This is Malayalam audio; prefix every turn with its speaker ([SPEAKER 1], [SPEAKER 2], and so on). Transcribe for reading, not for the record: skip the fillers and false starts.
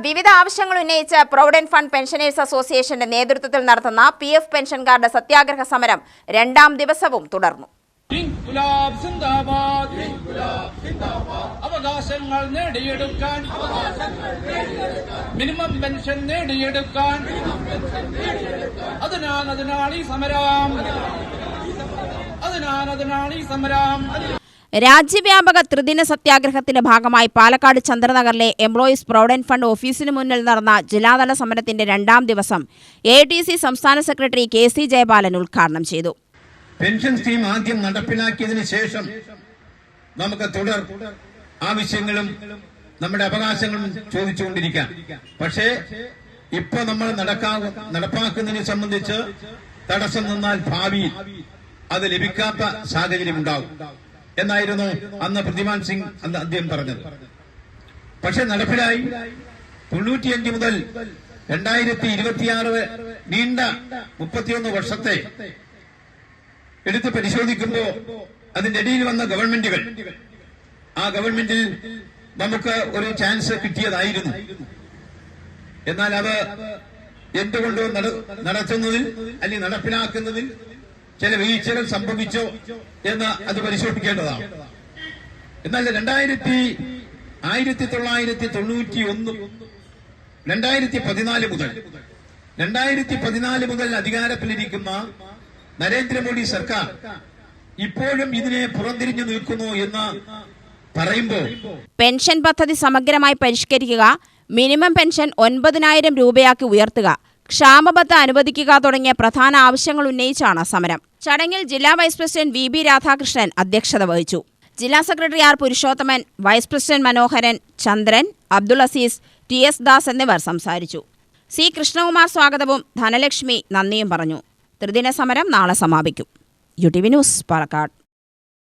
[SPEAKER 1] വിവിധ ആവശ്യങ്ങൾ ഉന്നയിച്ച് പ്രൊവിഡന്റ് ഫണ്ട് പെൻഷനേഴ്സ് അസോസിയേഷന്റെ നേതൃത്വത്തിൽ നടത്തുന്ന PF പെൻഷൻകാരുടെ സത്യാഗ്രഹ സമരം രണ്ടാം ദിവസവും തുടർന്നു.
[SPEAKER 2] അവകാശങ്ങൾ നേടിയെടുക്കാൻ മിനിമം പെൻഷൻ നേടിയെടുക്കാൻ അതിനാണ് ഈ സമരം.
[SPEAKER 1] രാജ്യവ്യാപക ത്രിദിന സത്യാഗ്രഹത്തിന്റെ ഭാഗമായി പാലക്കാട് ചന്ദ്രനഗറിലെ എംപ്ലോയീസ് പ്രൊവിഡന്റ് ഫണ്ട് ഓഫീസിന് മുന്നിൽ നടന്ന ജില്ലാതല സമരത്തിന്റെ രണ്ടാം ദിവസം ATC സംസ്ഥാന സെക്രട്ടറി KC ജയപാലൻ ഉദ്ഘാടനം ചെയ്തു.
[SPEAKER 3] പെൻഷൻ സ്കീം ആദ്യം നടപ്പിലാക്കിയതിനു ശേഷം നമുക്ക് തുടർ ആവശ്യങ്ങളും നമ്മുടെ അവകാശങ്ങളും ചോദിച്ചുകൊണ്ടിരിക്കാം. പക്ഷേ ഇപ്പൊ നമ്മൾ നടപ്പാക്കുന്നതിനെ സംബന്ധിച്ച് തടസ്സം നിന്നാൽ ഭാവിയിൽ അത് ലഭിക്കാത്ത സാഹചര്യം ഉണ്ടാകും എന്നായിരുന്നു അന്ന് പ്രതിമാൻ സിംഗ് അദ്ദേഹം പറഞ്ഞത്. പക്ഷെ നടപ്പിലായി 95 മുതൽ 2026 നീണ്ട 31 വർഷത്തെ എടുത്ത് പരിശോധിക്കുമ്പോൾ അതിന്റെ ഇടയിൽ വന്ന ഗവൺമെന്റുകൾ, ആ ഗവൺമെന്റിൽ നമുക്ക് ഒരു ചാൻസ് കിട്ടിയതായിരുന്നു. എന്നാൽ അത് എന്തുകൊണ്ടോ നടത്തുന്നതിൽ അല്ലെങ്കിൽ നടപ്പിലാക്കുന്നതിൽ ചില വീഴ്ചകൾ സംഭവിച്ചോ എന്ന് അത് പരിശോധിക്കേണ്ടതാണ്. എന്നാൽ 2014 മുതൽ അധികാരത്തിലിരിക്കുന്ന നരേന്ദ്രമോദി സർക്കാർ ഇപ്പോഴും ഇതിനെ പുറംതിരിഞ്ഞു നിൽക്കുന്നു എന്ന് പറയുമ്പോൾ
[SPEAKER 1] പെൻഷൻ പദ്ധതി സമഗ്രമായി പരിഷ്കരിക്കുക, മിനിമം പെൻഷൻ 9,000 രൂപയാക്കി ഉയർത്തുക, ക്ഷാമബത്ത അനുവദിക്കുക തുടങ്ങിയ പ്രധാന ആവശ്യങ്ങൾ ഉന്നയിച്ചാണ് സമരം. ചടങ്ങിൽ ജില്ലാ വൈസ് പ്രസിഡന്റ് VB രാധാകൃഷ്ണൻ അധ്യക്ഷത വഹിച്ചു. ജില്ലാ secretary R Purushothaman, vice president Manoharan, Chandran, Abdul Azeez, TS Das എന്നിവർ സംസാരിച്ചു. C കൃഷ്ണകുമാർ സ്വാഗതവും ധനലക്ഷ്മി നന്ദിയും പറഞ്ഞു. ത്രിദിന സമരം നാളെ സമാപിക്കും. UTV news, Palakkad.